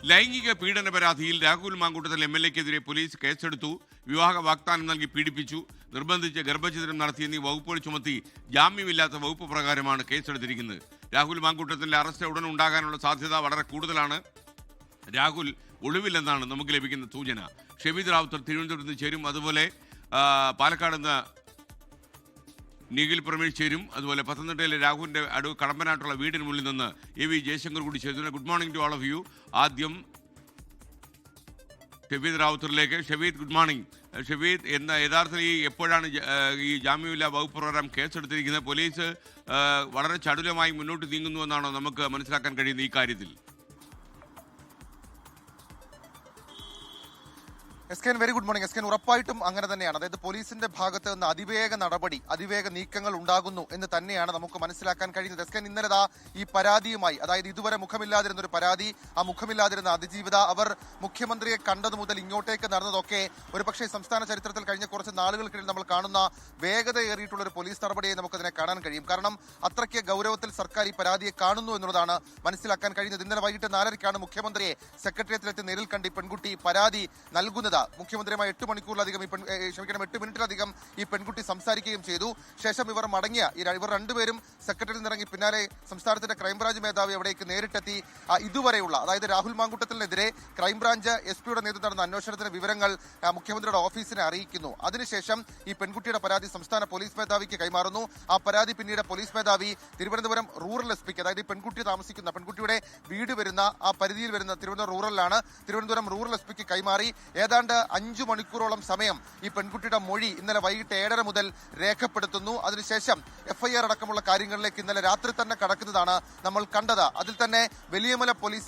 ലൈംഗിക പീഡന പരാതിയിൽ രാഹുൽ മാങ്കൂട്ടത്തിൽ MLA-ക്കെതിരെ പോലീസ് കേസെടുത്തു. വിവാഹ വാഗ്ദാനം നൽകി പീഡിപ്പിച്ചു, നിർബന്ധിച്ച് ഗർഭഛിദ്രം നടത്തിയെന്നീ വകുപ്പുകൾ ചുമത്തി ജാമ്യമില്ലാത്ത വകുപ്പ് പ്രകാരമാണ് കേസെടുത്തിരിക്കുന്നത്. രാഹുൽ മാങ്കൂട്ടത്തിന്റെ അറസ്റ്റ് ഉടൻ ഉണ്ടാകാനുള്ള സാധ്യത വളരെ കൂടുതലാണ്. രാഹുൽ ഒളിവില്ലെന്നാണ് നമുക്ക് ലഭിക്കുന്ന സൂചന. ഷെബീദ് റാവുത്തർ തിരുവനന്തപുരത്ത് നിന്ന് ചേരും, അതുപോലെ പാലക്കാട് നിന്ന് നിഖിൽ പ്രമേഷ് ചേരും, അതുപോലെ പത്തനംതിട്ടയിലെ രാഹുലിന്റെ കടമ്പനാട്ടുള്ള വീടിന് മുന്നിൽ നിന്ന് AV ജയശങ്കർ കൂടി ചേരുന്നു. Good morning to all of you. ആദ്യം ഷെബീദ് റാവുത്തറിലേക്ക്. Shebeed, good morning. ഷെബീദ്, യഥാർത്ഥത്തിൽ എപ്പോഴാണ് ഈ ജാമ്യമില്ലാ വകുപ്പ് പ്രകാരം കേസെടുത്തിരിക്കുന്നത്? പോലീസ് വളരെ ചടുലമായി മുന്നോട്ട് നീങ്ങുന്നുവെന്നാണോ നമുക്ക് മനസ്സിലാക്കാൻ കഴിയുന്നത് ഈ കാര്യത്തിൽ? വെരി ഗുഡ് മോർണിംഗ് എസ്കേൻ. ഉറപ്പായിട്ടും അങ്ങനെ തന്നെയാണ്. അതായത് പോലീസിന്റെ ഭാഗത്ത് നിന്ന് അതിവേഗ നീക്കങ്ങൾ ഉണ്ടാകുന്നു എന്ന് തന്നെയാണ് നമുക്ക് മനസ്സിലാക്കാൻ കഴിയുന്നത്. എസ്കേൻ, ഇന്നലെ ഈ പരാതിയുമായി, അതായത് ഇതുവരെ മുഖമില്ലാതിരുന്ന ഒരു പരാതി, ആ മുഖമില്ലാതിരുന്ന അതിജീവിത, അവർ മുഖ്യമന്ത്രിയെ കണ്ടത് മുതൽ ഇങ്ങോട്ടേക്ക് നടന്നതൊക്കെ ഒരുപക്ഷെ സംസ്ഥാന ചരിത്രത്തിൽ കഴിഞ്ഞ കുറച്ച് നാളുകൾക്കിടയിൽ നമ്മൾ കാണുന്ന വേഗതയേറിയിട്ടുള്ള ഒരു പോലീസ് നടപടിയെ നമുക്കതിനെ കാണാൻ കഴിയും. കാരണം അത്രയ്ക്ക് ഗൗരവത്തിൽ സർക്കാർ ഈ പരാതിയെ കാണുന്നു എന്നുള്ളതാണ് മനസ്സിലാക്കാൻ കഴിയുന്നത്. ഇന്നലെ വൈകിട്ട് 4:30-ക്കാണ് മുഖ്യമന്ത്രിയെ സെക്രട്ടേറിയറ്റിലെത്തി നേരിൽ കണ്ട് പെൺകുട്ടി പരാതി നൽകുന്നത്. മുഖ്യമന്ത്രിയുമായി 8 മണിക്കൂറിലധികം 8 മിനിറ്റിലധികം ഈ പെൺകുട്ടി സംസാരിക്കുകയും ചെയ്തു. ശേഷം ഇവർ ഇവർ രണ്ടുപേരും സെക്രട്ടറിയിൽ നിന്നിറങ്ങി പിന്നാലെ സംസ്ഥാനത്തിന്റെ ക്രൈംബ്രാഞ്ച് മേധാവി അവിടേക്ക് നേരിട്ടെത്തി ഇതുവരെയുള്ള, അതായത് രാഹുൽ മാങ്കൂട്ടത്തിനെതിരെ ക്രൈംബ്രാഞ്ച് SP-യുടെ നേതൃത്വം നടന്ന അന്വേഷണത്തിന് വിവരങ്ങൾ മുഖ്യമന്ത്രിയുടെ ഓഫീസിനെ അറിയിക്കുന്നു. അതിനുശേഷം ഈ പെൺകുട്ടിയുടെ പരാതി സംസ്ഥാന പോലീസ് മേധാവിക്ക് കൈമാറുന്നു. ആ പരാതി പിന്നീട് പോലീസ് മേധാവി തിരുവനന്തപുരം റൂറൽ SP-ക്ക്, അതായത് ഈ പെൺകുട്ടിയുടെ വീട് വരുന്ന ആ പരിധിയിൽ വരുന്ന തിരുവനന്തപുരം റൂറലിലാണ്, തിരുവനന്തപുരം റൂറൽ SP-ക്ക് കൈമാറി. ഏതാണ്ട് 5 മണിക്കൂറോളം സമയം ഈ പെൺകുട്ടിയുടെ മൊഴി ഇന്നലെ വൈകിട്ട് 7:30 മുതൽ രേഖപ്പെടുത്തുന്നു. അതിനുശേഷം FIR അടക്കമുള്ള കാര്യങ്ങളിലേക്ക് ഇന്നലെ രാത്രി തന്നെ കടക്കുന്നതാണ് നമ്മൾ കണ്ടത്. അതിൽ തന്നെ വലിയമല പോലീസ്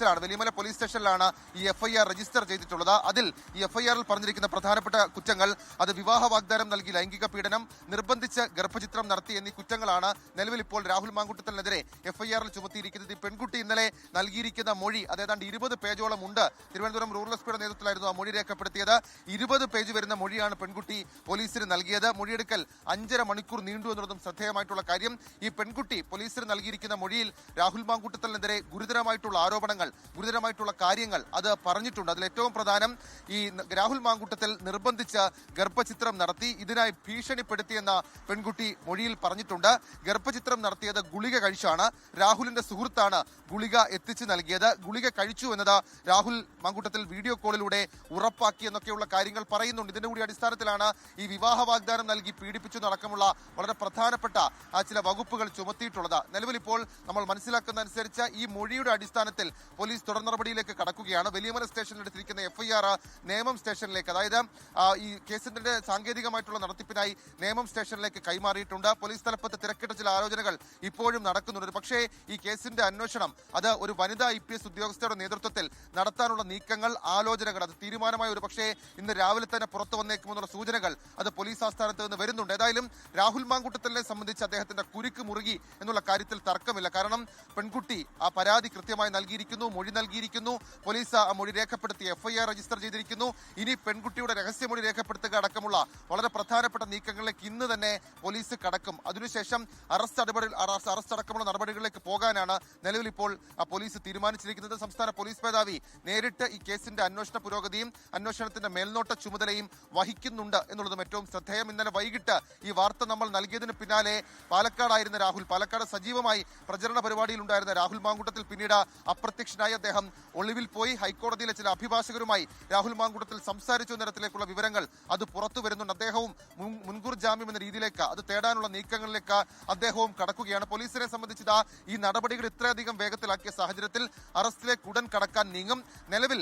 സ്റ്റേഷനിലാണ് ഈ FIR രജിസ്റ്റർ ചെയ്തിട്ടുള്ളത്. അതിൽ ഈ FIR-ൽ പറഞ്ഞിരിക്കുന്ന പ്രധാനപ്പെട്ട കുറ്റങ്ങൾ, അത് വിവാഹ വാഗ്ദാനം നൽകി ലൈംഗിക പീഡനം, നിർബന്ധിച്ച് ഗർഭചിത്രം നടത്തി എന്നീ കുറ്റങ്ങളാണ് നിലവിൽ ഇപ്പോൾ രാഹുൽ മാങ്കൂട്ടത്തിനെതിരെ FIR-ൽ ചുമത്തിയിരിക്കുന്നത്. ഈ പെൺകുട്ടി ഇന്നലെ നൽകിയിരിക്കുന്ന മൊഴി അത് ഏതാണ്ട് 20 പേജോളം ഉണ്ട്. തിരുവനന്തപുരം റൂറൽ SP-യുടെ നേതൃത്വത്തിലായിരുന്നു ആ മൊഴി രേഖപ്പെടുത്തിയത്. 20 പേജ് വരുന്ന മൊഴിയാണ് പെൺകുട്ടി പോലീസിന് നൽകിയത്. മൊഴിയെടുക്കൽ 5.5 മണിക്കൂർ നീണ്ടു എന്നുള്ളതും ശ്രദ്ധേയമായിട്ടുള്ള കാര്യം. ഈ പെൺകുട്ടി പോലീസിന് നൽകിയിരിക്കുന്ന മൊഴിയിൽ രാഹുൽ മാങ്കൂട്ടത്തിനെതിരെ ഗുരുതരമായിട്ടുള്ള ആരോപണങ്ങൾ, ഗുരുതരമായിട്ടുള്ള കാര്യങ്ങൾ അത് പറഞ്ഞിട്ടുണ്ട്. അതിൽ ഏറ്റവും പ്രധാനം, ഈ രാഹുൽ മാങ്കൂട്ടത്തിൽ നിർബന്ധിച്ച് ഗർഭചിത്രം നടത്തി, ഇതിനായി ഭീഷണിപ്പെടുത്തിയെന്ന പെൺകുട്ടി മൊഴിയിൽ പറഞ്ഞിട്ടുണ്ട്. ഗർഭചിത്രം നടത്തിയത് ഗുളിക കഴിച്ചാണ്. രാഹുലിന്റെ സുഹൃത്താണ് ഗുളിക എത്തിച്ചു നൽകിയത്. ഗുളിക കഴിച്ചു എന്നത് രാഹുൽ മാങ്കൂട്ടത്തിൽ വീഡിയോ കോളിലൂടെ ഉറപ്പാക്കി എന്നൊക്കെയുള്ള കാര്യങ്ങൾ പറയുന്നുണ്ട്. ഇതിന്റെ കൂടി അടിസ്ഥാനത്തിലാണ് ഈ വിവാഹ വാഗ്ദാനം നൽകി പീഡിപ്പിച്ചു നടക്കമുള്ള വളരെ പ്രധാനപ്പെട്ട ചില വകുപ്പുകൾ ചുമത്തിയിട്ടുള്ളത്. നിലവിൽ ഇപ്പോൾ നമ്മൾ മനസ്സിലാക്കുന്ന അനുസരിച്ച് ഈ മൊഴിയുടെ അടിസ്ഥാനത്തിൽ പോലീസ് തുടർ നടപടിയിലേക്ക് കടക്കുകയാണ്. വലിയമല സ്റ്റേഷനിൽ എടുത്തിരിക്കുന്ന FIR നേമം സ്റ്റേഷനിലേക്ക്, അതായത് ഈ കേസിന്റെ സാങ്കേതികമായിട്ടുള്ള നടത്തിപ്പിനായി നേമം സ്റ്റേഷനിലേക്ക് കൈമാറിയിട്ടുണ്ട്. പോലീസ് തലപ്പത്ത് തിരക്കിട്ട ചില ആലോചനകൾ ഇപ്പോഴും നടക്കുന്നുണ്ട്. പക്ഷേ ഈ കേസിന്റെ അന്വേഷണം അത് ഒരു വനിതാ IPS ഉദ്യോഗസ്ഥയുടെ നേതൃത്വത്തിൽ നടത്താനുള്ള നീക്കങ്ങൾ, ആലോചനകൾ, അത് തീരുമാനമായ ഒരു പക്ഷേ ഇന്ന് രാവിലെ തന്നെ പുറത്തു വന്നേക്കുമെന്നുള്ള സൂചനകൾ അത് പോലീസ് ആസ്ഥാനത്ത് നിന്ന് വരുന്നുണ്ട്. ഏതായാലും രാഹുൽ മാങ്കൂട്ടത്തിനെ സംബന്ധിച്ച് അദ്ദേഹത്തിന്റെ കുരുക്ക് മുറുകി എന്നുള്ള കാര്യത്തിൽ തർക്കമില്ല. കാരണം പെൺകുട്ടി ആ പരാതി കൃത്യമായി നൽകിയിരിക്കുന്നു, മൊഴി നൽകിയിരിക്കുന്നു, പോലീസ് ആ മൊഴി രേഖപ്പെടുത്തി FIR രജിസ്റ്റർ ചെയ്തിരിക്കുന്നു. ഇനി പെൺകുട്ടിയുടെ രഹസ്യമൊഴി രേഖപ്പെടുത്തുക അടക്കമുള്ള വളരെ പ്രധാനപ്പെട്ട നീക്കങ്ങളിലേക്ക് ഇന്ന് തന്നെ പോലീസ് കടക്കും. അതിനുശേഷം അറസ്റ്റ് അടക്കമുള്ള നടപടികളിലേക്ക് പോകാനാണ് നിലവിൽ ഇപ്പോൾ പോലീസ് തീരുമാനിച്ചിരിക്കുന്നത്. സംസ്ഥാന പോലീസ് മേധാവി നേരിട്ട് ഈ കേസിന്റെ അന്വേഷണ പുരോഗതിയും അന്വേഷണത്തിന്റെ മേൽനോട്ട ചുമതലയും വഹിക്കുന്നുണ്ട് എന്നുള്ളതും ഏറ്റവും ശ്രദ്ധേയം. ഇന്നലെ വൈകിട്ട് ഈ വാർത്ത നമ്മൾ നൽകിയതിന് പിന്നാലെ പാലക്കാട് സജീവമായി പ്രചരണ പരിപാടിയിൽ ഉണ്ടായിരുന്ന രാഹുൽ മാങ്കൂട്ടത്തിൽ പിന്നീട് അപ്രത്യക്ഷനായി. അദ്ദേഹം ഒളിവിൽ പോയി. ഹൈക്കോടതിയിലെ ചില അഭിഭാഷകരുമായി രാഹുൽ മാങ്കൂട്ടത്തിൽ സംസാരിച്ചു തരത്തിലേക്കുള്ള വിവരങ്ങൾ അത് പുറത്തു വരുന്നുണ്ട്. അദ്ദേഹവും മുൻകൂർ ജാമ്യം എന്ന രീതിയിലേക്ക് അത് തേടാനുള്ള നീക്കങ്ങളിലേക്ക് അദ്ദേഹവും കടക്കുകയാണ്. പോലീസിനെ സംബന്ധിച്ച് ഈ നടപടികൾ ഇത്രയധികം വേഗത്തിലാക്കിയ സാഹചര്യത്തിൽ അറസ്റ്റിലേക്ക് ഉടൻ കടക്കാൻ നീങ്ങും. നിലവിൽ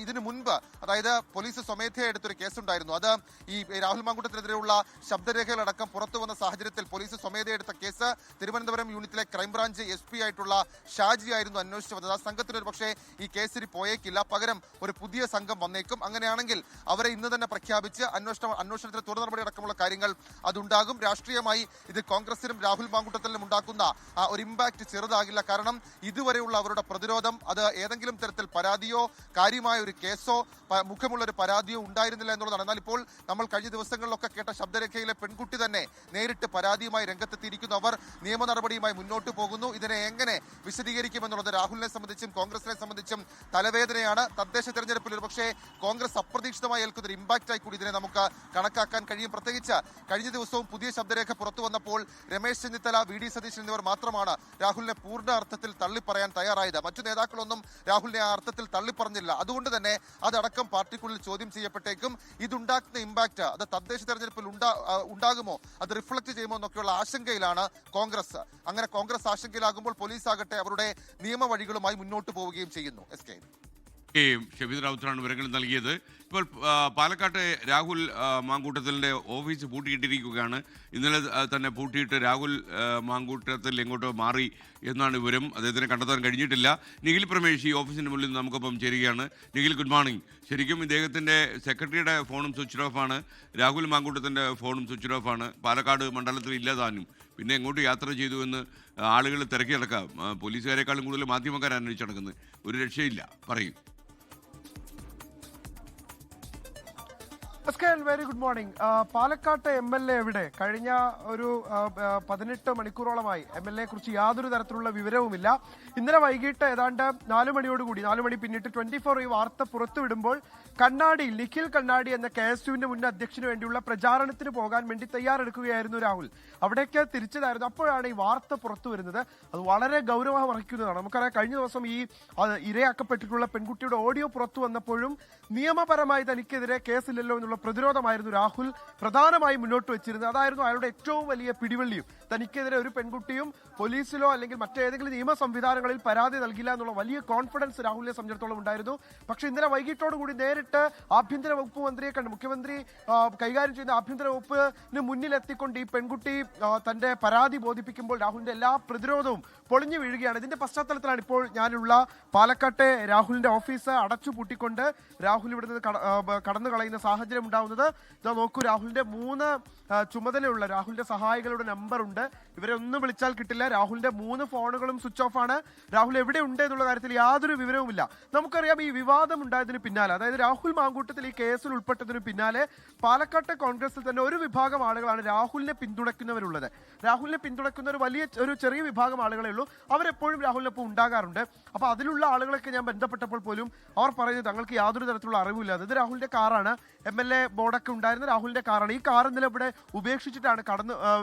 ഇതിനു മുൻപ്, അതായത് പോലീസ് സ്വമേധയാ എടുത്തൊരു കേസുണ്ടായിരുന്നു. അത് ഈ രാഹുൽ മാങ്കൂട്ടത്തിനെതിരെയുള്ള ശബ്ദരേഖകളടക്കം പുറത്തു വന്ന സാഹചര്യത്തിൽ പോലീസ് സ്വമേധയാ എടുത്ത കേസ് തിരുവനന്തപുരം യൂണിറ്റിലെ ക്രൈംബ്രാഞ്ച് SP ആയിട്ടുള്ള ഷാജി ആയിരുന്നു അന്വേഷിച്ചു വന്നത്. ആ സംഘത്തിന് ഒരു പക്ഷേ ഈ കേസിൽ പോയേക്കില്ല, പകരം ഒരു പുതിയ സംഘം വന്നേക്കും. അങ്ങനെയാണെങ്കിൽ അവരെ ഇന്ന് തന്നെ പ്രഖ്യാപിച്ച് അന്വേഷണത്തിന് തുടർ നടപടി അടക്കമുള്ള കാര്യങ്ങൾ അതുണ്ടാകും. രാഷ്ട്രീയമായി ഇത് കോൺഗ്രസിനും രാഹുൽ മാങ്കൂട്ടത്തിനും ഉണ്ടാക്കുന്ന ഒരു ഇമ്പാക്ട് ചെറുതാകില്ല. കാരണം ഇതുവരെയുള്ള അവരുടെ പ്രതിരോധം അത് ഏതെങ്കിലും തരത്തിൽ പരാതിയോ കാര്യമായ ഒരു കേസോ മുഖമുള്ള യാതൊരു പരാതിയും ഉണ്ടായിരുന്നില്ല എന്നുള്ളതാണ്. എന്നാൽ ഇപ്പോൾ നമ്മൾ കഴിഞ്ഞ ദിവസങ്ങളിലൊക്കെ കേട്ട ശബ്ദരേഖയിലെ പെൺകുട്ടി തന്നെ നേരിട്ട് പരാതിയുമായി രംഗത്തെത്തിയിരിക്കുന്നു. അവർ നിയമ നടപടിയുമായി മുന്നോട്ട് പോകുന്നു. ഇതിനെ എങ്ങനെ വിശദീകരിക്കുമെന്നുള്ളത് രാഹുലിനെ സംബന്ധിച്ചും കോൺഗ്രസിനെ സംബന്ധിച്ചും തലവേദനയാണ്. തദ്ദേശ തെരഞ്ഞെടുപ്പിൽ ഒരുപക്ഷെ കോൺഗ്രസ് അപ്രതീക്ഷിതമായി ഏൽക്കുന്ന ഒരു ഇമ്പാക്റ്റായി കൂടി ഇതിനെ നമുക്ക് കണക്കാക്കാൻ കഴിയും. പ്രത്യേകിച്ച് കഴിഞ്ഞ ദിവസവും പുതിയ ശബ്ദരേഖ പുറത്തു വന്നപ്പോൾ രമേശ് ചെന്നിത്തല, വി.ഡി. സതീശൻ എന്നിവർ മാത്രമാണ് രാഹുലിനെ പൂർണ്ണ അർത്ഥത്തിൽ തള്ളിപ്പറയാൻ തയ്യാറായത്. മറ്റു നേതാക്കളൊന്നും രാഹുലിനെ ആ അർത്ഥത്തിൽ തള്ളിപ്പറഞ്ഞില്ല. അതുകൊണ്ട് തന്നെ അതടക്കം പാർട്ടിക്കുള്ളിൽ ചോദ്യം ചെയ്യപ്പെട്ടേക്കും. ഇതുണ്ടാക്കുന്ന ഇമ്പാക്ട് അത് തദ്ദേശ തെരഞ്ഞെടുപ്പിൽ ഉണ്ടാകുമോ, അത് റിഫ്ലക്ട് ചെയ്യുമോ എന്നൊക്കെയുള്ള ആശങ്കയിലാണ് കോൺഗ്രസ്. അങ്ങനെ കോൺഗ്രസ് ആശങ്കയിലാകുമ്പോൾ പോലീസ് ആകട്ടെ അവരുടെ നിയമവഴികളുമായി മുന്നോട്ട് പോവുകയും ചെയ്യുന്നു. SK ഷബീദ് റാവുത്തറാണ് വിവരങ്ങൾ നൽകിയത്. ഇപ്പോൾ പാലക്കാട്ടെ രാഹുൽ മാങ്കൂട്ടത്തിലിൻ്റെ ഓഫീസ് പൂട്ടിയിട്ടിരിക്കുകയാണ്. ഇന്നലെ തന്നെ പൂട്ടിയിട്ട് രാഹുൽ മാങ്കൂട്ടത്തിൽ എങ്ങോട്ടോ മാറി എന്നാണ് വിവരം. അദ്ദേഹത്തിനെ കണ്ടെത്താൻ കഴിഞ്ഞിട്ടില്ല. നിഖിൽ പ്രമേഷ് ഈ ഓഫീസിന് മുന്നിൽ നമുക്കൊപ്പം ചേരുകയാണ്. Nikhil, good morning. ശരിക്കും ഇദ്ദേഹത്തിൻ്റെ സെക്രട്ടറിയുടെ ഫോണും സ്വിച്ച് ഓഫാണ്, രാഹുൽ മാങ്കൂട്ടത്തിൻ്റെ ഫോണും സ്വിച്ച് ഓഫാണ്. പാലക്കാട് മണ്ഡലത്തിൽ ഇല്ലതാനും പിന്നെ എങ്ങോട്ട് യാത്ര ചെയ്തു എന്ന് ആളുകൾ തിരക്കി നടക്കാം. പോലീസുകാരെക്കാളും കൂടുതൽ മാധ്യമക്കാർ അന്വേഷിച്ച് നടക്കുന്നത്. ഒരു രക്ഷയില്ല. പറയും. Very good morning. പാലക്കാട്ട് MLA എവിടെ? കഴിഞ്ഞ ഒരു 18 മണിക്കൂറോളമായി MLA കുറിച്ച് യാതൊരു തരത്തിലുള്ള വിവരവുമില്ല. ഇന്നലെ വൈകിട്ട് ഏതാണ്ട് 4 മണിയോടുകൂടി 4 മണി പിന്നിട്ട് 24 ഈ വാർത്ത പുറത്തുവിടുമ്പോൾ കണ്ണാടിയിൽ നിഖിൽ കണ്ണാടി എന്ന KSUവിന്റെ മുൻ അധ്യക്ഷന് വേണ്ടിയുള്ള പ്രചാരണത്തിന് പോകാൻ വേണ്ടി തയ്യാറെടുക്കുകയായിരുന്നു രാഹുൽ. അവിടേക്ക് തിരിച്ചതായിരുന്നു. അപ്പോഴാണ് ഈ വാർത്ത പുറത്തു വരുന്നത്. അത് വളരെ ഗൗരവമർഹിക്കുന്നതാണ്. നമുക്കറിയാം, കഴിഞ്ഞ ദിവസം ഈ ഇരയാക്കപ്പെട്ടിട്ടുള്ള പെൺകുട്ടിയുടെ ഓഡിയോ പുറത്തു വന്നപ്പോഴും നിയമപരമായി തനിക്കെതിരെ കേസില്ലല്ലോ എന്നുള്ള പ്രതിരോധമായിരുന്നു രാഹുൽ പ്രധാനമായും മുന്നോട്ട് വെച്ചിരുന്നത്. അതായിരുന്നു അയാളുടെ ഏറ്റവും വലിയ പിടിവള്ളിയും. തനിക്കെതിരെ ഒരു പെൺകുട്ടിയും പോലീസിലോ അല്ലെങ്കിൽ മറ്റേതെങ്കിലും നിയമ സംവിധാനങ്ങളിൽ പരാതി നൽകില്ല എന്നുള്ള വലിയ കോൺഫിഡൻസ് രാഹുലിനെ സംബന്ധിച്ചിടത്തോളം ഉണ്ടായിരുന്നു. പക്ഷെ ഇന്നലെ വൈകിട്ടോടുകൂടി നേരിട്ട് ആഭ്യന്തര വകുപ്പ് മന്ത്രിയെ കണ്ട് മുഖ്യമന്ത്രി കൈകാര്യം ചെയ്യുന്ന ആഭ്യന്തര വകുപ്പിന് മുന്നിലെത്തിക്കൊണ്ട് ഈ പെൺകുട്ടി തന്റെ പരാതി ബോധിപ്പിക്കുമ്പോൾ രാഹുലിന്റെ എല്ലാ പ്രതിരോധവും പൊളിഞ്ഞു വീഴുകയാണ്. ഇതിന്റെ പശ്ചാത്തലത്തിലാണ് ഇപ്പോൾ ഞാനുള്ള പാലക്കാട്ടെ രാഹുലിന്റെ ഓഫീസ് അടച്ചുപൂട്ടിക്കൊണ്ട് രാഹുൽ ഇവിടുന്ന് കടന്നു കളയുന്ന സാഹചര്യം ഉണ്ടാവുന്നത്. ഇതാ നോക്കൂ, രാഹുലിന്റെ 3 ചുമതലയുള്ള രാഹുലിന്റെ സഹായികളുടെ നമ്പർ ഉണ്ട്. ഇവരെ ഒന്ന് വിളിച്ചാൽ കിട്ടില്ല. രാഹുലിന്റെ 3 ഫോണുകളും സ്വിച്ച് ഓഫ് ആണ്. രാഹുൽ എവിടെ ഉണ്ട് എന്നുള്ള കാര്യത്തിൽ യാതൊരു വിവരവുമില്ല. നമുക്കറിയാം, ഈ വിവാദം ഉണ്ടായതിന് പിന്നാലെ, അതായത് രാഹുൽ മാങ്കൂട്ടത്തിൽ ഈ കേസിൽ ഉൾപ്പെട്ടതിന് പിന്നാലെ പാലക്കാട്ടെ കോൺഗ്രസിൽ തന്നെ ഒരു വിഭാഗം ആളുകളാണ് രാഹുലിനെ പിന്തുണയ്ക്കുന്നവരുള്ളത്. രാഹുലിനെ പിന്തുണയ്ക്കുന്ന ഒരു ചെറിയ വിഭാഗം ആളുകളേ ഉള്ളൂ. അവരെപ്പോഴും രാഹുലിനൊപ്പം ഉണ്ടാകാറുണ്ട്. അപ്പൊ അതിലുള്ള ആളുകളൊക്കെ ഞാൻ ബന്ധപ്പെട്ടപ്പോൾ പോലും അവർ പറയുന്നത് തങ്ങൾക്ക് യാതൊരു തരത്തിലുള്ള അറിവില്ല. ഇത് രാഹുലിന്റെ കാറാണ്, MLA ബോർഡൊക്കെ ഉണ്ടായിരുന്ന രാഹുലിന്റെ കാറാണ്. ഈ കാർ ഇന്നലെ ഇവിടെ ഉപേക്ഷിച്ചിട്ടാണ്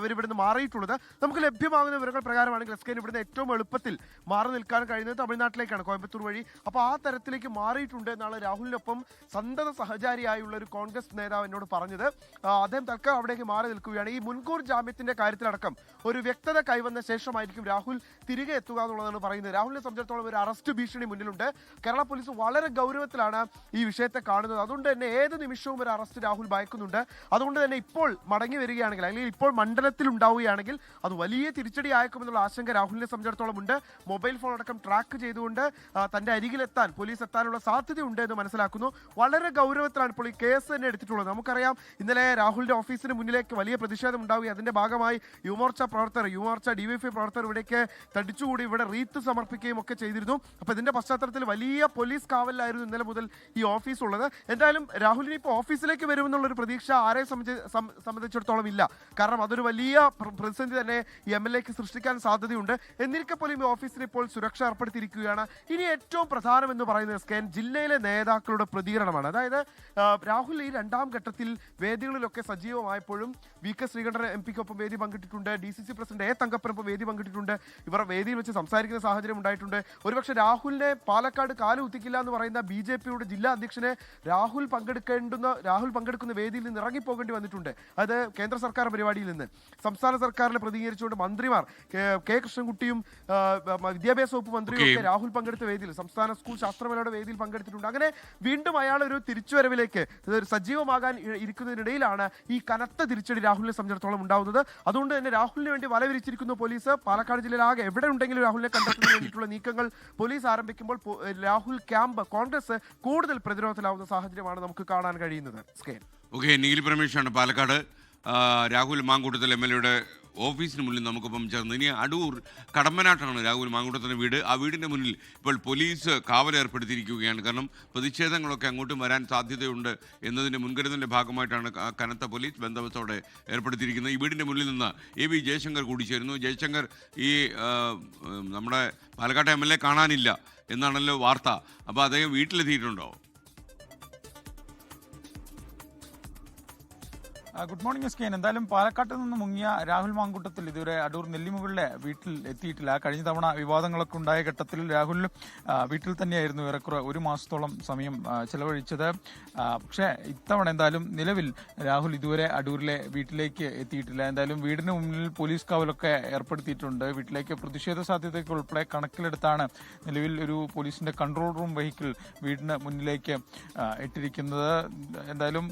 ഇവിടുന്ന് മാറിയിട്ടുള്ളത്. നമുക്ക് ലഭ്യമാകുന്ന വിവരങ്ങൾ പ്രകാരമാണെങ്കിൽ SK ഇവിടുന്ന് ഏറ്റവും എളുപ്പത്തിൽ മാറി നിൽക്കാൻ കഴിയുന്നത് തമിഴ്നാട്ടിലേക്കാണ്, കോയമ്പത്തൂർ വഴി. അപ്പോൾ ആ തരത്തിലേക്ക് മാറിയിട്ടുണ്ട് എന്നാണ് രാഹുലിനൊപ്പം സന്തത സഹചാരിയായുള്ള ഒരു കോൺഗ്രസ് നേതാവ് എന്നോട് പറഞ്ഞത്. അദ്ദേഹം തൽക്കാലം അവിടേക്ക് മാറി നിൽക്കുകയാണ്. ഈ മുൻകൂർ ജാമ്യത്തിന്റെ കാര്യത്തിലടക്കം ഒരു വ്യക്തത കൈവന്ന ശേഷമായിരിക്കും രാഹുൽ തിരികെ എത്തുക എന്നുള്ളതാണ് പറയുന്നത്. രാഹുലിനെ സംബന്ധിച്ചിടത്തോളം ഒരു അറസ്റ്റ് ഭീഷണി മുന്നിലുണ്ട്. കേരള പോലീസ് വളരെ ഗൗരവത്തിലാണ് ഈ വിഷയത്തെ കാണുന്നത്. അതുകൊണ്ട് തന്നെ ഏത് നിമിഷവും ഒരു അറസ്റ്റ് രാഹുൽ ഭയക്കുന്നുണ്ട്. അതുകൊണ്ട് തന്നെ ഇപ്പോൾ മടങ്ങി വരികയാണെങ്കിൽ അല്ലെങ്കിൽ ഇപ്പോൾ മണ്ഡലത്തിൽ ഉണ്ടാവുകയാണെങ്കിൽ അത് വലിയ തിരിച്ചടി ആയേക്കുമെന്നുള്ള ആശങ്ക രാഹുലിനെ സംബന്ധിച്ചിടത്തോളം ഉണ്ട്. മൊബൈൽ ഫോൺ അടക്കം ട്രാക്ക് ചെയ്തുകൊണ്ട് തന്റെ അരികിലെത്താൻ പോലീസ് എത്താനുള്ള സാധ്യതയുണ്ട് എന്ന് മനസ്സിലാക്കുന്നു. വളരെ ഗൗരവത്തിലാണ് ഇപ്പോൾ ഈ കേസ് തന്നെ എടുത്തിട്ടുള്ളത്. നമുക്കറിയാം, ഇന്നലെ രാഹുലിന്റെ ഓഫീസിന് മുന്നിലേക്ക് വലിയ പ്രതിഷേധം ഉണ്ടാവുകയും അതിന്റെ ഭാഗമായി യുവമോർച്ച DYFI പ്രവർത്തകർ ഇവിടേക്ക് തടിച്ചുകൂടി ഇവിടെ റീത്ത് സമർപ്പിക്കുകയും ഒക്കെ ചെയ്തിരുന്നു. അപ്പൊ ഇതിന്റെ പശ്ചാത്തലത്തിൽ വലിയ പോലീസ് കാവലിലായിരുന്നു ഇന്നലെ മുതൽ ഈ ഓഫീസ് ഉള്ളത്. എന്തായാലും രാഹുലിന് ഇപ്പോൾ ഓഫീസിലേക്ക് വരുമെന്നുള്ളൊരു പ്രതീക്ഷ ആരെ സംബന്ധിച്ചിടത്തോളം ഇല്ല. കാരണം അതൊരു വലിയ പ്രതിസന്ധി തന്നെ ഈ MLAക്ക് സൃഷ്ടിക്കാൻ സാധ്യതയുണ്ട്. എന്നിരിക്കെ പോലും ഈ ഓഫീസിന് ഇപ്പോൾ സുരക്ഷ ഏർപ്പെടുത്തിയിരിക്കുകയാണ്. ഇനി ഏറ്റവും പ്രധാനം എന്ന് പറയുന്നത് ജില്ലയിലെ നേതാക്കളുടെ പ്രതികരണമാണ്. അതായത് രാഹുൽ ഈ 2ാം ഘട്ടത്തിൽ വേദികളിലൊക്കെ സജീവമായപ്പോഴും VK ശ്രീകണ്ഠൻ MPക്കൊപ്പം വേദി പങ്കിട്ടിട്ടുണ്ട്. DCC പ്രസിഡന്റ് A തങ്കപ്പനൊപ്പം വേദി പങ്കിട്ടിട്ടുണ്ട്. ഇവർ വേദിയിൽ വെച്ച് സംസാരിക്കുന്ന സാഹചര്യം ഉണ്ടായിട്ടുണ്ട്. ഒരുപക്ഷെ രാഹുലിനെ പാലക്കാട് കാലുകുത്തിക്കില്ല എന്ന് പറയുന്ന BJPയുടെ ജില്ലാ അധ്യക്ഷനെ രാഹുൽ പങ്കെടുക്കുന്ന വേദിയിൽ നിന്ന് ഇറങ്ങിപ്പോകേണ്ടി വന്നിട്ടുണ്ട്. അത് കേന്ദ്ര സർക്കാർ പരിപാടിയിൽ നിന്ന് സംസ്ഥാന സർക്കാരിനെ പ്രതികരിച്ചുകൊണ്ട് മന്ത്രിമാർ K കൃഷ്ണൻകുട്ടിയും വിദ്യാഭ്യാസ വകുപ്പ് മന്ത്രിയും ഒക്കെ രാഹുൽ പങ്കെടുത്ത വേദിയിൽ, സംസ്ഥാന സ്കൂൾ ശാസ്ത്രമേളയുടെ വേദിയിൽ പങ്കെടുത്തിട്ടുണ്ട്. അങ്ങനെ വീണ്ടും അയാൾ ഒരു തിരിച്ചുവരവിലേക്ക് സജീവമാകാൻ ഇരിക്കുന്നതിനിടയിലാണ് ഈ കനത്ത തിരിച്ചടി രാഹുലിനെ സംബന്ധിച്ചിടത്തോളം ഉണ്ടാവുന്നത്. അതുകൊണ്ട് തന്നെ രാഹുലിന് വേണ്ടി വലവിരിച്ചിരിക്കുന്ന പോലീസ് പാലക്കാട് ജില്ലയിലാകെ എവിടെ ഉണ്ടെങ്കിലും രാഹുലിനെ കണ്ടെത്തുന്നതിന് വേണ്ടിയിട്ടുള്ള നീക്കങ്ങൾ പോലീസ് ആരംഭിക്കുമ്പോൾ രാഹുൽ ക്യാമ്പ് കോൺഗ്രസ് കൂടുതൽ പ്രതിരോധത്തിലാവുന്ന സാഹചര്യമാണ് നമുക്ക് കാണാൻ കഴിയുന്നത്. ഓക്കെ, നീൽ പ്രമേഷാണ് പാലക്കാട്. രാഹുൽ മാങ്കൂട്ടത്തിൽ MLAയുടെ ഓഫീസിന് മുന്നിൽ നമുക്കൊപ്പം ചേർന്ന്. ഇനി അടൂർ കടമ്പനാട്ടാണ് രാഹുൽ മാങ്കൂട്ടത്തിൻ്റെ വീട്. ആ വീടിൻ്റെ മുന്നിൽ ഇപ്പോൾ പോലീസ് കാവലേർപ്പെടുത്തിയിരിക്കുകയാണ്. കാരണം പ്രതിഷേധങ്ങളൊക്കെ അങ്ങോട്ടും വരാൻ സാധ്യതയുണ്ട് എന്നതിൻ്റെ മുൻകരുതലിൻ്റെ ഭാഗമായിട്ടാണ് കനത്ത പോലീസ് ബന്ദോബസ്തോടെ ഏർപ്പെടുത്തിയിരിക്കുന്നത്. ഈ വീടിൻ്റെ മുന്നിൽ നിന്ന് എ വി ജയശങ്കർ കൂടി ചേരുന്നു. ജയശങ്കർ, ഈ നമ്മുടെ പാലക്കാട്ടെ MLA കാണാനില്ല എന്നാണല്ലോ വാർത്ത. അപ്പോൾ അദ്ദേഹം വീട്ടിലെത്തിയിട്ടുണ്ടോ? Good morning S K. എന്തായാലും പാലക്കാട്ട് നിന്ന് മുങ്ങിയ രാഹുൽ മാങ്കൂട്ടത്തിൽ ഇതുവരെ അടൂർ നെല്ലിമുകളിലെ വീട്ടിൽ എത്തിയിട്ടില്ല. കഴിഞ്ഞ തവണ വിവാദങ്ങളൊക്കെ ഉണ്ടായ ഘട്ടത്തിൽ രാഹുൽ വീട്ടിൽ തന്നെയായിരുന്നു ഏറെക്കുറെ ഒരു മാസത്തോളം സമയം ചെലവഴിച്ചത്. പക്ഷേ ഇത്തവണ എന്തായാലും നിലവിൽ രാഹുൽ ഇതുവരെ അടൂരിലെ വീട്ടിലേക്ക് എത്തിയിട്ടില്ല. എന്തായാലും വീടിന് മുന്നിൽ പോലീസ് കാവലൊക്കെ ഏർപ്പെടുത്തിയിട്ടുണ്ട്. വീട്ടിലേക്ക് പ്രതിഷേധ സാധ്യതയ്ക്ക് ഉൾപ്പെടെ കണക്കിലെടുത്താണ് നിലവിൽ ഒരു പോലീസിന്റെ കൺട്രോൾ റൂം വെഹിക്കിൾ വീടിന് മുന്നിലേക്ക് ഇട്ടിരിക്കുന്നത്. എന്തായാലും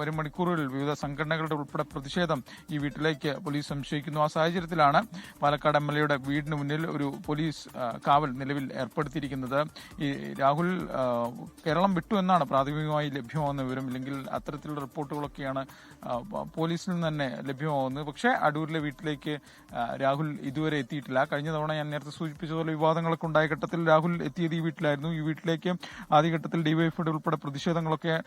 വരും മണിക്കൂറുകളിൽ വിവിധ സംഘടനകളുടെ ഉൾപ്പെടെ പ്രതിഷേധം ഈ വീട്ടിലേക്ക് പോലീസ് സംശയിക്കുന്നു. ആ സാഹചര്യത്തിലാണ് പാലക്കാട് MLAയുടെ വീടിന് മുന്നിൽ ഒരു പോലീസ് കാവൽ നിലവിൽ ഏർപ്പെടുത്തിയിരിക്കുന്നത്. ഈ രാഹുൽ കേരളം വിട്ടു എന്നാണ് പ്രാഥമികമായി ലഭ്യമാകുന്ന വിവരം. ഇല്ലെങ്കിൽ അത്തരത്തിലുള്ള റിപ്പോർട്ടുകളൊക്കെയാണ് പോലീസിൽ നിന്ന് തന്നെ ലഭ്യമാകുന്നത്. പക്ഷേ അടൂരിലെ വീട്ടിലേക്ക് രാഹുൽ ഇതുവരെ എത്തിയിട്ടില്ല. കഴിഞ്ഞ തവണ ഞാൻ നേരത്തെ സൂചിപ്പിച്ചതുപോലെ വിവാദങ്ങളൊക്കെ ഉണ്ടായ ഘട്ടത്തിൽ രാഹുൽ എത്തിയത് ഈ വീട്ടിലായിരുന്നു. ഈ വീട്ടിലേക്ക് ആദ്യഘട്ടത്തിൽ ഡിവൈഎഫ്ഐയുടെ ഉൾപ്പെടെ പ്രതിഷേധങ്ങളൊക്കെ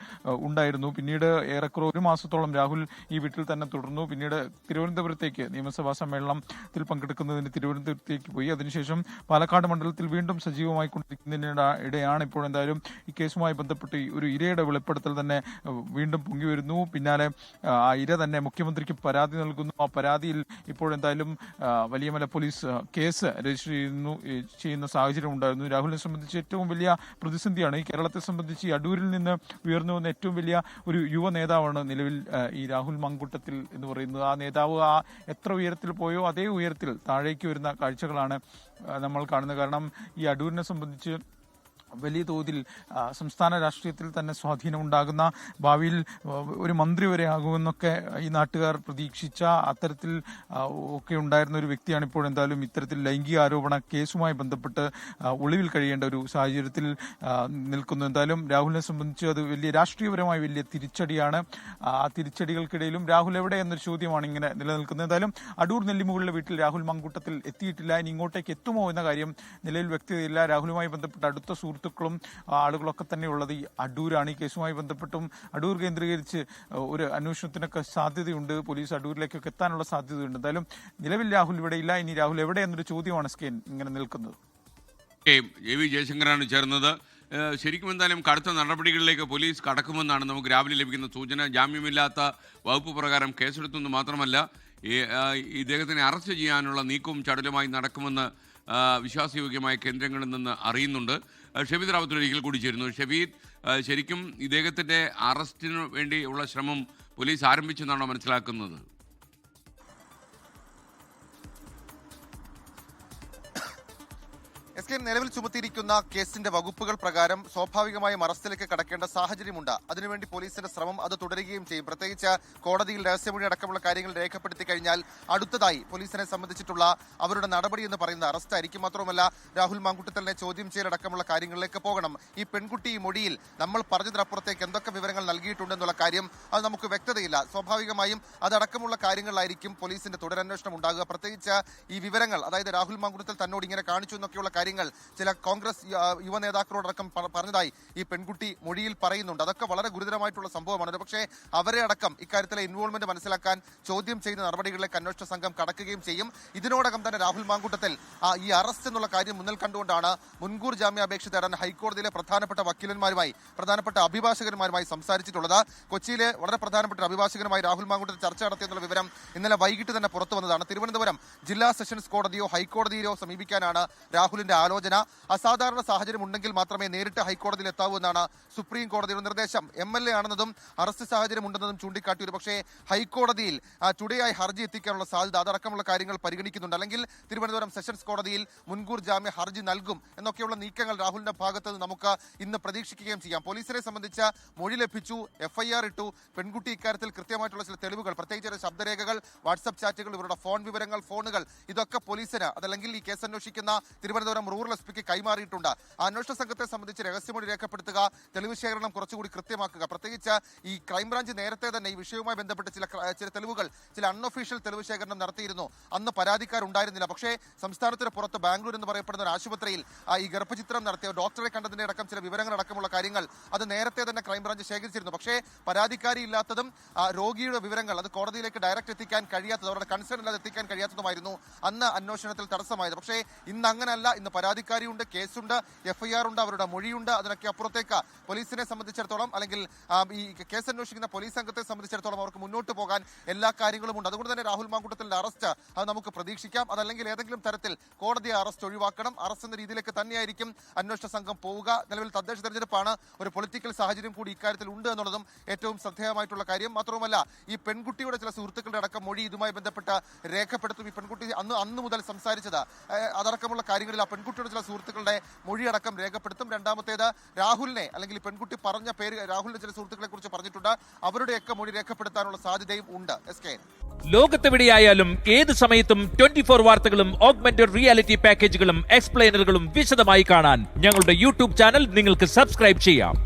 ഉണ്ടായിരുന്നു. പിന്നീട് ഏറെക്കുറെ ഒരു മാസത്തോളം രാഹുൽ ഈ വീട്ടിൽ തന്നെ തുടർന്നു. പിന്നീട് തിരുവനന്തപുരത്തേക്ക് നിയമസഭാ സമ്മേളനത്തിൽ പങ്കെടുക്കുന്നതിന് തിരുവനന്തപുരത്തേക്ക് പോയി. അതിനുശേഷം പാലക്കാട് മണ്ഡലത്തിൽ വീണ്ടും സജീവമായി കൊണ്ടിരിക്കുന്നതിനിടെയാണ് ഇപ്പോൾ എന്തായാലും ഈ കേസുമായി ബന്ധപ്പെട്ട് ഒരു ഇരയുടെ വെളിപ്പെടുത്തൽ തന്നെ വീണ്ടും പൊങ്ങി വരുന്നു. പിന്നാലെ ആ ഇര തന്നെ മുഖ്യമന്ത്രിക്ക് പരാതി നൽകുന്നു. ആ പരാതിയിൽ ഇപ്പോഴെന്തായാലും വലിയമല പോലീസ് കേസ് രജിസ്റ്റർ ചെയ്യുന്ന സാഹചര്യം ഉണ്ടായിരുന്നു. രാഹുലിനെ സംബന്ധിച്ച് ഏറ്റവും വലിയ പ്രതിസന്ധിയാണ്. ഈ കേരളത്തെ സംബന്ധിച്ച് ഈ അടൂരിൽ നിന്ന് ഉയർന്നു വന്ന ഏറ്റവും വലിയ ഒരു യുവ നേതാവാണ് നിലവിൽ ഈ രാഹുൽ മാങ്കൂട്ടത്തിൽ എന്ന് പറയുന്നത്. ആ നേതാവ് എത്ര ഉയരത്തിൽ പോയോ അതേ ഉയരത്തിൽ താഴേക്ക് വരുന്ന കാഴ്ചകളാണ് നമ്മൾ കാണുന്നത്. കാരണം ഈ അടൂരിനെ സംബന്ധിച്ച് വലിയ തോതിൽ സംസ്ഥാന രാഷ്ട്രീയത്തിൽ തന്നെ സ്വാധീനം ഉണ്ടാകുന്ന, ഭാവിയിൽ ഒരു മന്ത്രി വരെ ആകുമെന്നൊക്കെ ഈ നാട്ടുകാർ പ്രതീക്ഷിച്ച അത്തരത്തിൽ ഒക്കെ ഉണ്ടായിരുന്ന ഒരു വ്യക്തിയാണ് ഇപ്പോൾ എന്തായാലും ഇത്തരത്തിൽ ലൈംഗിക ആരോപണ കേസുമായി ബന്ധപ്പെട്ട് ഒളിവിൽ കഴിയേണ്ട ഒരു സാഹചര്യത്തിൽ നിൽക്കുന്നു. എന്തായാലും രാഹുലിനെ സംബന്ധിച്ച് അത് വലിയ രാഷ്ട്രീയപരമായി വലിയ തിരിച്ചടിയാണ്. ആ തിരിച്ചടികൾക്കിടയിലും രാഹുൽ എവിടെ എന്നൊരു ചോദ്യമാണ് ഇങ്ങനെ നിലനിൽക്കുന്നത്. എന്തായാലും അടൂർ നെല്ലിമുകളിലെ വീട്ടിൽ രാഹുൽ മാങ്കൂട്ടത്തിൽ എത്തിയിട്ടില്ല. ഇനി ഇങ്ങോട്ടേക്ക് എത്തുമോ എന്ന കാര്യം നിലവിൽ വ്യക്തതയില്ല. രാഹുലുമായി ബന്ധപ്പെട്ട അടുത്ത സുഹൃത്തുക്കളും ആളുകളൊക്കെ തന്നെ ഉള്ളത് ഈ അടൂരാണ്. ഈ കേസുമായി ബന്ധപ്പെട്ടും അടൂർ കേന്ദ്രീകരിച്ച് ഒരു അന്വേഷണത്തിനൊക്കെ സാധ്യതയുണ്ട്. പോലീസ് അടൂരിലേക്കൊക്കെ എത്താനുള്ള സാധ്യതയുണ്ട്. എന്തായാലും നിലവിൽ രാഹുൽ ഇവിടെ ഇല്ല. ഇനി രാഹുൽ എവിടെ എന്നൊരു ചോദ്യമാണ് സ്കെയിൻ ഇങ്ങനെ നിൽക്കുന്നത്. എ വി ജയശങ്കറാണ് ചേർന്നത്. ശരിക്കും എന്തായാലും കടുത്ത നടപടികളിലേക്ക് പോലീസ് കടക്കുമെന്നാണ് നമുക്ക് രാവിലെ ലഭിക്കുന്ന സൂചന. ജാമ്യമില്ലാത്ത വകുപ്പ് പ്രകാരം കേസെടുത്തെന്ന് മാത്രമല്ല ഇദ്ദേഹത്തിനെ അറസ്റ്റ് ചെയ്യാനുള്ള നീക്കവും ചടലുമായി നടക്കുമെന്ന് വിശ്വാസയോഗ്യമായ കേന്ദ്രങ്ങളിൽ നിന്ന് അറിയുന്നുണ്ട്. ഷെഫീദ് റാവത്ത് ഒരിക്കൽ കൂടി ചേരുന്നു. ഷെഫീദ്, ശരിക്കും ഇദ്ദേഹത്തിൻ്റെ അറസ്റ്റിന് വേണ്ടിയുള്ള ശ്രമം പോലീസ് ആരംഭിച്ചെന്നാണോ മനസ്സിലാക്കുന്നത്? എസ് കെ, നിലവിൽ ചുമത്തിയിരിക്കുന്ന കേസിന്റെ വകുപ്പുകൾ പ്രകാരം സ്വാഭാവികമായും അറസ്റ്റിലേക്ക് കടക്കേണ്ട സാഹചര്യമുണ്ട്. അതിനുവേണ്ടി പോലീസിന്റെ ശ്രമം അത് തുടരുകയും ചെയ്യും. പ്രത്യേകിച്ച് കോടതിയിൽ രഹസ്യമൊഴി അടക്കമുള്ള കാര്യങ്ങൾ രേഖപ്പെടുത്തി കഴിഞ്ഞാൽ അടുത്തതായി പോലീസിനെ സംബന്ധിച്ചിട്ടുള്ള അവരുടെ നടപടി എന്ന് പറയുന്നത് അറസ്റ്റ് ആയിരിക്കും. മാത്രമല്ല രാഹുൽ മാങ്കൂട്ടത്തിലിനെ ചോദ്യം ചെയ്യലടക്കമുള്ള കാര്യങ്ങളിലേക്ക് പോകണം. ഈ പെൺകുട്ടി ഈ മൊഴിയിൽ നമ്മൾ പറഞ്ഞതിനപ്പുറത്തേക്ക് എന്തൊക്കെ വിവരങ്ങൾ നൽകിയിട്ടുണ്ടെന്നുള്ള കാര്യം അത് നമുക്ക് വ്യക്തതയില്ല. സ്വാഭാവികമായും അതടക്കമുള്ള കാര്യങ്ങളിലായിരിക്കും പോലീസിന്റെ തുടരന്വേഷണം ഉണ്ടാകുക. പ്രത്യേകിച്ച് ഈ വിവരങ്ങൾ, അതായത് രാഹുൽ മാങ്കൂട്ടത്തിൽ തന്നോട് ഇങ്ങനെ കാണിച്ചു എന്നൊക്കെയുള്ള കാര്യങ്ങൾ ചില കോൺഗ്രസ് യുവ നേതാക്കളോടക്കം പറഞ്ഞതായി ഈ പെൺകുട്ടി മൊഴിയിൽ പറയുന്നുണ്ട്. അതൊക്കെ വളരെ ഗുരുതരമായിട്ടുള്ള സംഭവമാണ്. പക്ഷേ അവരെ അടക്കം ഇക്കാര്യത്തിലെ ഇൻവോൾവ്മെന്റ് മനസ്സിലാക്കാൻ ചോദ്യം ചെയ്യുന്ന നടപടികളിലേക്ക് അന്വേഷണ സംഘം കടക്കുകയും ചെയ്യും. ഇതിനോടകം തന്നെ രാഹുൽ മാങ്കൂട്ടത്തിൽ ഈ അറസ്റ്റ് എന്നുള്ള കാര്യം മുന്നിൽ കണ്ടുകൊണ്ടാണ് മുൻകൂർ ജാമ്യാപേക്ഷ തേടാൻ ഹൈക്കോടതിയിലെ പ്രധാനപ്പെട്ട വക്കീലന്മാരുമായി, പ്രധാനപ്പെട്ട അഭിഭാഷകന്മാരുമായി സംസാരിച്ചിട്ടുള്ളത്. കൊച്ചിയിലെ വളരെ പ്രധാനപ്പെട്ട അഭിഭാഷകരുമായി രാഹുൽ മാങ്കൂട്ടത്തിൽ ചർച്ച നടത്തിയെന്നുള്ള വിവരം ഇന്നലെ വൈകിട്ട് തന്നെ പുറത്തു വന്നതാണ്. തിരുവനന്തപുരം ജില്ലാ സെഷൻസ് കോടതിയോ ഹൈക്കോടതിയിലോ സമീപിക്കാനാണ് രാഹുലിന്റെ ആലോചന. അസാധാരണ സാഹചര്യം ഉണ്ടെങ്കിൽ മാത്രമേ നേരിട്ട് ഹൈക്കോടതിയിൽ എത്താവൂ എന്നാണ് സുപ്രീം കോടതിയുടെ നിർദ്ദേശം. MLA ആണെന്നതും അറസ്റ്റ് സാഹചര്യം ഉണ്ടെന്നതും ചൂണ്ടിക്കാട്ടിയത്. പക്ഷേ ഹൈക്കോടതിയിൽ ടുഡേയായി ഹർജി എത്തിക്കാനുള്ള സാധ്യത അതടക്കമുള്ള കാര്യങ്ങൾ പരിഗണിക്കുന്നുണ്ട്. അല്ലെങ്കിൽ തിരുവനന്തപുരം സെഷൻസ് കോടതിയിൽ മുൻകൂർ ജാമ്യ ഹർജി നൽകും എന്നൊക്കെയുള്ള നീക്കങ്ങൾ രാഹുലിന്റെ ഭാഗത്ത് നിന്ന് നമുക്ക് ഇന്ന് പ്രതീക്ഷിക്കുകയും ചെയ്യാം. പോലീസിനെ സംബന്ധിച്ച മൊഴി ലഭിച്ചു, FIR ഇട്ടു. പെൺകുട്ടി ഇക്കാര്യത്തിൽ കൃത്യമായിട്ടുള്ള ചില തെളിവുകൾ, പ്രത്യേകിച്ച് ശബ്ദരേഖകൾ, വാട്സ്ആപ്പ് ചാറ്റുകൾ, ഇവരുടെ ഫോൺ വിവരങ്ങൾ, ഫോണുകൾ, ഇതൊക്കെ പോലീസിന് അതല്ലെങ്കിൽ ഈ കേസ് അന്വേഷിക്കുന്ന തിരുവനന്തപുരം റൂറൽ എസ് പിക്ക് കൈമാറിയിട്ടുണ്ട്. ആ അന്വേഷണ സംഘത്തെ സംബന്ധിച്ച് രഹസ്യമൊഴി രേഖപ്പെടുത്തുക, തെളിവ് ശേഖരണം കുറച്ചുകൂടി കൃത്യമാക്കുക. പ്രത്യേകിച്ച് ഈ ക്രൈംബ്രാഞ്ച് നേരത്തെ തന്നെ ഈ വിഷയവുമായി ബന്ധപ്പെട്ട് ചില തെളിവുകൾ, ചില അൺഒഫീഷ്യൽ തെളിവ് ശേഖരണം നടത്തിയിരുന്നു. അന്ന് പരാതിക്കാരുണ്ടായിരുന്നില്ല. പക്ഷേ സംസ്ഥാനത്തിന് പുറത്ത് ബാംഗ്ലൂർ എന്ന് പറയപ്പെടുന്ന ഒരു ആശുപത്രിയിൽ ഈ ഗർഭചിത്രം നടത്തിയ ഡോക്ടറെ കണ്ടതിന്റെ അടക്കം ചില വിവരങ്ങൾ അടക്കമുള്ള കാര്യങ്ങൾ അത് നേരത്തെ തന്നെ ക്രൈംബ്രാഞ്ച് ശേഖരിച്ചിരുന്നു. പക്ഷേ പരാതിക്കാരി ഇല്ലാത്തതും രോഗിയുടെ വിവരങ്ങൾ അത് കോടതിയിലേക്ക് ഡയറക്റ്റ് എത്തിക്കാൻ കഴിയാത്തത്, അവരുടെ കൺസേൺ അല്ലാതെ എത്തിക്കാൻ കഴിയാത്തതുമായിരുന്നു അന്ന് അന്വേഷണത്തിൽ തടസ്സമായത്. പക്ഷേ ഇന്ന് അങ്ങനെയല്ല. ഇന്ന് പരാതിക്കാരിയുണ്ട്, കേസുണ്ട്, FIR ഉണ്ട്, അവരുടെ മൊഴിയുണ്ട്. അതിനൊക്കെ അപ്പുറത്തേക്ക് പോലീസിനെ സംബന്ധിച്ചിടത്തോളം, അല്ലെങ്കിൽ ഈ കേസ് അന്വേഷിക്കുന്ന പോലീസ് സംഘത്തെ സംബന്ധിച്ചിടത്തോളം അവർക്ക് മുന്നോട്ട് പോകാൻ എല്ലാ കാര്യങ്ങളും ഉണ്ട്. അതുകൊണ്ട് തന്നെ രാഹുൽ മാങ്കൂട്ടത്തിന്റെ അറസ്റ്റ് അത് നമുക്ക് പ്രതീക്ഷിക്കാം. അതല്ലെങ്കിൽ ഏതെങ്കിലും തരത്തിൽ കോടതി അറസ്റ്റ് ഒഴിവാക്കണം. അറസ്റ്റ് എന്ന രീതിയിലേക്ക് തന്നെയായിരിക്കും അന്വേഷണ സംഘം പോവുക. നിലവിൽ തദ്ദേശ തെരഞ്ഞെടുപ്പാണ്, ഒരു പൊളിറ്റിക്കൽ സാഹചര്യം കൂടി ഇക്കാര്യത്തിൽ ഉണ്ട് എന്നുള്ളതും ഏറ്റവും ശ്രദ്ധേയമായിട്ടുള്ള കാര്യം. മാത്രവുമല്ല, ഈ പെൺകുട്ടിയുടെ ചില സുഹൃത്തുക്കളുടെ അടക്കം മൊഴി ഇതുമായി ബന്ധപ്പെട്ട് രേഖപ്പെടുത്തും. ഈ പെൺകുട്ടി അന്ന് മുതൽ സംസാരിച്ചത് അതടക്കമുള്ള കാര്യങ്ങളിൽ ആ പെൺകുട്ടിയുടെ ചില സുഹൃത്തുക്കളുടെ മൊഴി അടക്കം രേഖപ്പെടുത്തും. രണ്ടാമത്തേത് രാഹുലിനെ, അല്ലെങ്കിൽ പെൺകുട്ടി പറഞ്ഞ പേര്, രാഹുലിന്റെ ചില സുഹൃത്തുക്കളെ കുറിച്ച് പറഞ്ഞിട്ടുണ്ട്. അവരുടെയൊക്കെ മൊഴി രേഖപ്പെടുത്താനുള്ള സാധ്യതയും ഉണ്ട്. ലോകത്തെവിടെയായാലും ഏത് സമയത്തും 24 വാർത്തകളും ഓഗ്മെന്റഡ് റിയാലിറ്റി പാക്കേജുകളും എക്സ്പ്ലെയിനറുകളും വിശദമായി കാണാൻ ഞങ്ങളുടെ യൂട്യൂബ് ചാനൽ നിങ്ങൾക്ക് സബ്സ്ക്രൈബ് ചെയ്യാം.